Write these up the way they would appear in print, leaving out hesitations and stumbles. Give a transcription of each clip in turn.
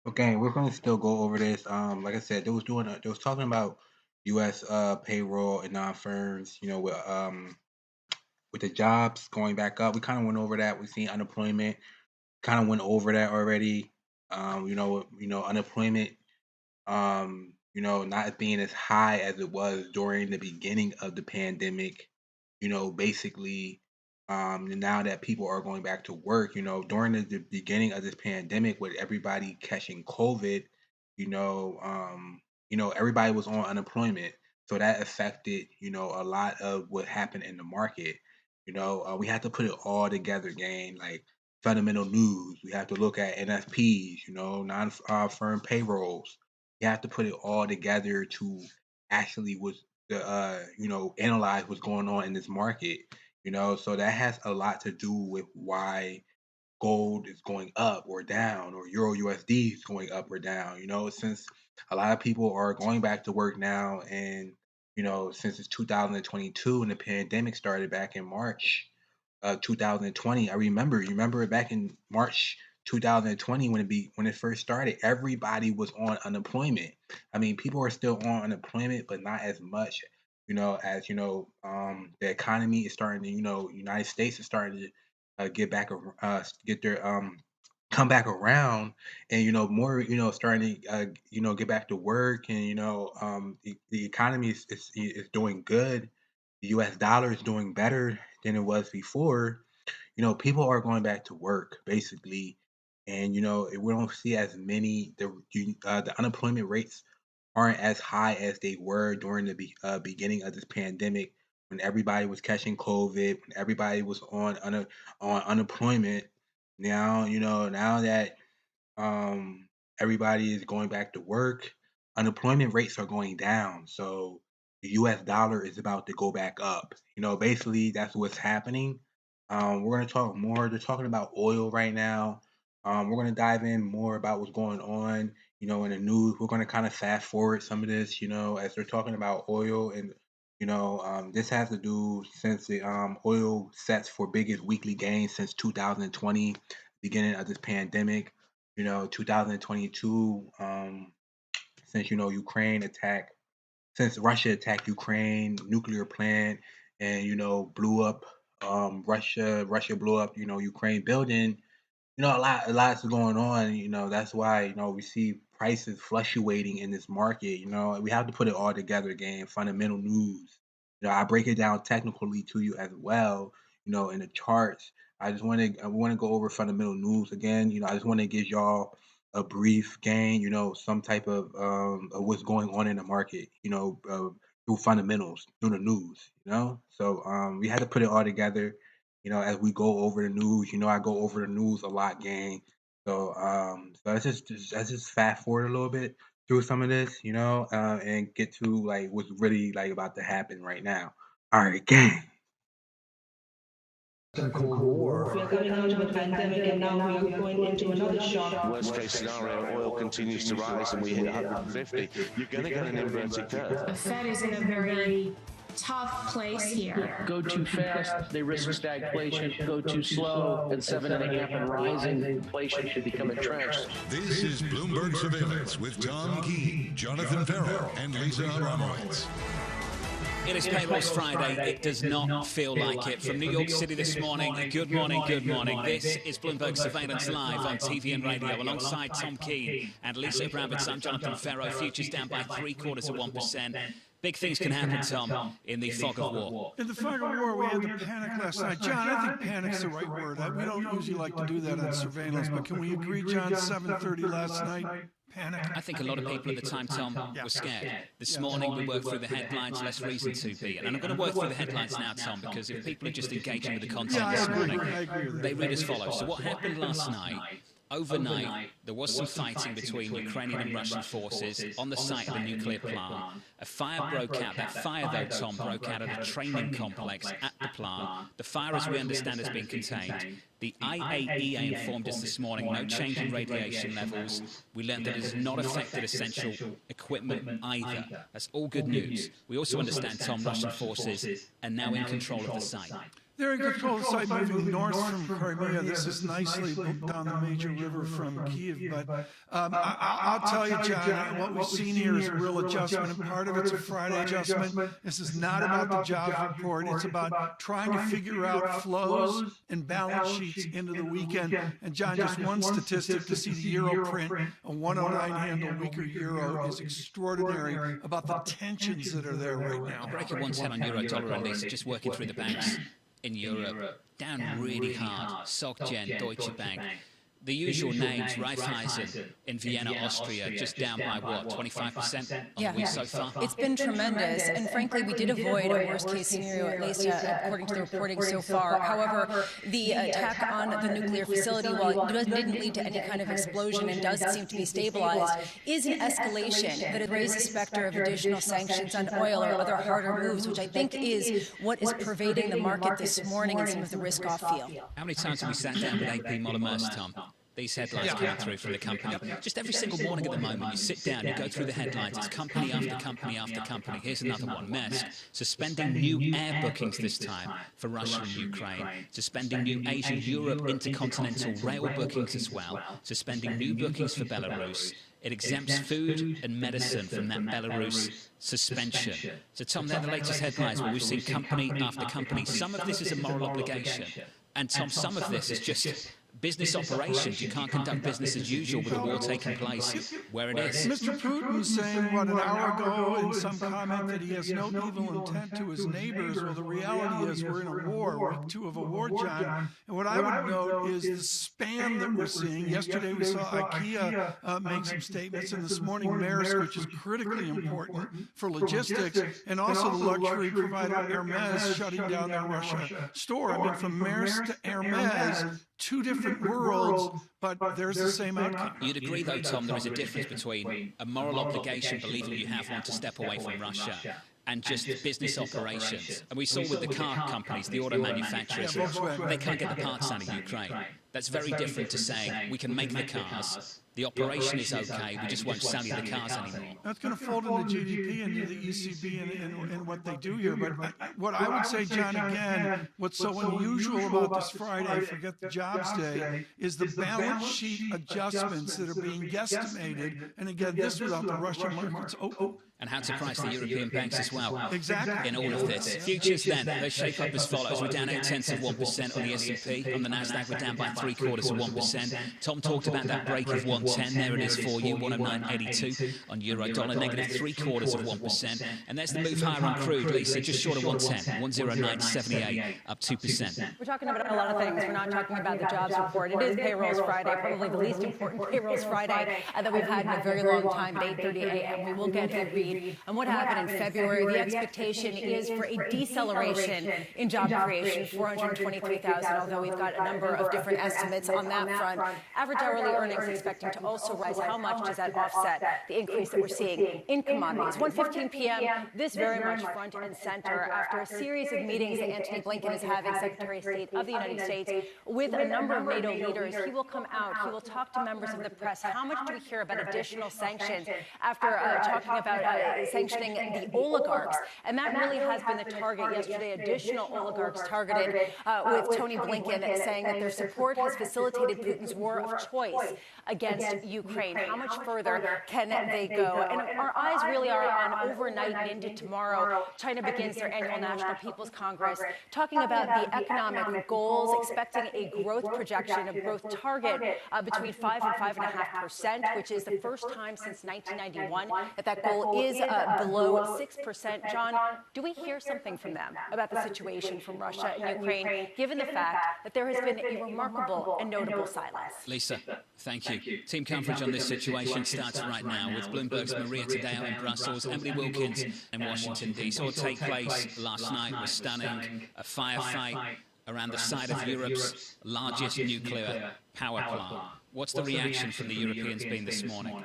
Okay, we're going to still go over this. Like I said, they was talking about U.S. Payroll and non-firms. With the jobs going back up. We kind of went over that. We've seen unemployment. Kind of went over that already. Unemployment. Not being as high as it was during the beginning of the pandemic. Basically, now that people are going back to work, during the beginning of this pandemic with everybody catching COVID, you know, um, everybody was on unemployment. So that affected, a lot of what happened in the market. We have to put it all together, gang. Like fundamental news. We have to look at NFPs, non-firm payrolls. You have to put it all together to actually analyze what's going on in this market. So that has a lot to do with why gold is going up or down, or Euro USD is going up or down. Since a lot of people are going back to work now, and since it's 2022 and the pandemic started back in March 2020. You remember back in March 2020 when it first started, everybody was on unemployment. I mean, people are still on unemployment, but not as much. The economy is starting to, United States is starting to get their come back around, and more, starting to get back to work, and the economy is doing good. The US dollar is doing better than it was before. People are going back to work basically, and we don't see as many the unemployment rates aren't as high as they were during the beginning of this pandemic, when everybody was catching COVID, when everybody was on unemployment. Now, now that everybody is going back to work, unemployment rates are going down. So the US dollar is about to go back up. Basically that's what's happening. We're going to talk more. They're talking about oil right now. We're going to dive in more about what's going on, in the news. We're going to kind of fast forward some of this, as they're talking about oil. And, this has to do since the oil sets for biggest weekly gains since 2020, beginning of this pandemic. 2022, since since Russia attacked Ukraine nuclear plant, and blew up Russia blew up Ukraine building. A lot's going on. That's why we see prices fluctuating in this market. We have to put it all together again. Fundamental news. I break it down technically to you as well. In the charts. I want to go over fundamental news again. I just want to give y'all a brief gain. Some type of what's going on in the market. Through fundamentals, through the news. So we had to put it all together, as we go over the news. I go over the news a lot, gang. So let's just fast forward a little bit through some of this, and get to like what's really like about to happen right now. All right, gang. Cold War. We are coming out of a pandemic and now we are going into another shock. Worst case scenario, oil continues to rise and we hit 150. You're going to get an inverted curve. The Fed is in a very tough place here. Go too fast, they risk stagflation. Go too slow, and 7.5 and rising, inflation should become entrenched. This is Bloomberg Surveillance with Tom Keene, Jonathan Farrell, and Lisa Abramowitz. It is Payrolls Friday. It does not feel like it. From New York City this morning, good morning, good morning. This is Bloomberg Surveillance Live on TV and radio alongside Tom Keene and Lisa Abramowitz. I'm Jonathan Farrell. Futures down by 0.75%. Big things can happen, Tom, in the fog of war. In the fog of war, we had the panic last night. John, I think panic's the right word. We don't usually like to do that on surveillance, but can we agree, John, 7:30 last night? Panic. I think a lot of people at the time, Tom, were scared. This morning we worked through the headlines, less reason to be. And I'm going to work through the headlines now, Tom, because if people are just engaging with the content this morning, they read as follows. So what happened last night? Overnight, there was some fighting between Ukrainian and Russian forces on the site of the nuclear plant. A fire broke out. That fire, though, Tom, broke out at a training complex at the plant. The fire, as we understand, has been contained. The IAEA informed us this morning no change in radiation levels. We learned that it has not affected essential equipment either. That's all good news. We also understand, Tom, Russian forces are now in control of the site. They're in control of the site, moving north from Crimea. This is nicely down the major river from Kiev. But I'll tell you, John, what we've seen here is a real adjustment, and part of it's a Friday adjustment. This is not about the jobs report. It's about trying to figure out flows and balance sheets into the weekend. And John, just one statistic to see the euro print, a 109 handle weaker euro is extraordinary about the tensions that are there right now. A break of 110 on euro dollar, and Lisa, just working through the banks in Europe, down really hard. SocGen, Deutsche Bank. The usual names, Raiffeisen in Vienna, Austria, just down by what, 25% on the week so far? It's been tremendous, and frankly, we did avoid a worst-case scenario, at least according to the reporting so far. However, the attack on the nuclear facility, while it didn't lead to any kind of explosion and does seem to be stabilized, is an escalation that has raised the specter of additional sanctions on oil or other harder moves, which I think is what is pervading the market this morning and some of the risk-off feel. How many times have we sat down with AP monomers, Tom? These headlines coming through from the company. Just every single morning at the moment, you sit down, you go through the headlines, it's company after company after company. Here's another one, Maersk, suspending new air bookings this time for Russia and Ukraine, suspending new Asia-Europe intercontinental rail bookings as well, suspending new bookings for Belarus. It exempts food and medicine from that Belarus suspension. So, Tom, they're the latest headlines where we've seen company after company. Some of this is a moral obligation. And, Tom, some of this is just business operations. You can't conduct business as usual with the war taking place where it is. Mr. Putin saying, what, an hour ago in some comment that he has no evil intent to his neighbors. Well, the reality is we're in a war, week 2 of a war, John. And what I would note is the span that we're seeing. Yesterday we saw IKEA make some statements, and this morning Maersk, which is critically important for logistics, and also the luxury provider Hermes shutting down their Russia store. I mean, from Maersk to Hermes, 2 different worlds, but there's the same outcome. You'd agree, though, Tom, there is a difference between a moral obligation, believing you have one, to step away from Russia, and just business operations. And we saw with the car companies, the auto manufacturers, they can't get the parts out of Ukraine. That's very different to saying we can make the cars, the operation is okay, we just won't sell you the cars anymore. That's going to fold into GDP and into the ECB and what they do here. But what I would say, John, again, what's so unusual about this Friday, forget the jobs day, is the balance sheet adjustments that are being guesstimated. And again, this without the Russian markets open. And how to price the European banks as well. Exactly. In all of this. Futures then, they shape up as follows. We're down 0.8% on the S&P. On the Nasdaq, we're down by 0.75%. Tom talked about that break of 110. There it is for you, 109.82 on euro dollar, negative 0.75%. And there's the move higher on crude, Lisa, just short of 110, 109.78, up 2%. We're talking about a lot of things. We're not talking about the jobs report. It is payrolls Friday, probably the least important payrolls Friday that we've had in a very long time at 8:30 a.m. We will get a read on what happened in February. The expectation is for a deceleration in job creation, 423,000, although we've got a number of different estimates on that front. Average hourly earnings expecting to also rise. How much does that offset the increase that we're seeing in commodities? 1:15 p.m., this very much front and center after a series of meetings that Antony Blinken is having, Secretary of State of the United States, with a number of NATO leaders. He will come out, he will talk to members of the press. How much do we hear about additional sanctions after talking about sanctioning the oligarchs? And that really has been the target yesterday, additional oligarchs targeted with Tony Blinken saying that their support has facilitated Putin's war of choice against Ukraine. How much further can they go? And our eyes really are on overnight and into tomorrow. China begins their annual National People's Congress, talking about the economic goals, expecting a growth projection, a growth target between 5 and 5.5%, which is the first time since 1991 that goal is below 6%. John, do we hear something from them about the situation from Russia and Ukraine, given the fact that there has been a remarkable and notable silence? Lisa, thank you. Team coverage on this situation starts right now with Bloomberg's Maria Tadeo in Brussels, Emily Wilkins in Washington, D.C. What take place last night was stunning. A firefight around the site of Europe's largest nuclear power plant. What's the reaction from the Europeans been this morning?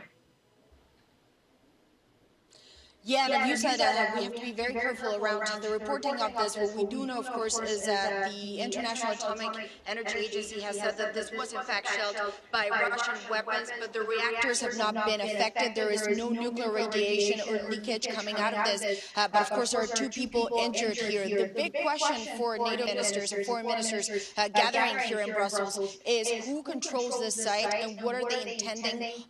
Yeah, and you said we have to be very careful around the reporting of this. What we do know, of course, is that the International Atomic Energy Agency has said that this was in fact shelled by Russian weapons, but the reactors have not been affected. There is no nuclear radiation or leakage coming out of this. But of course, there are 2 people injured here. The big question for NATO ministers and foreign ministers gathering here in Brussels is who controls this site and what are they intending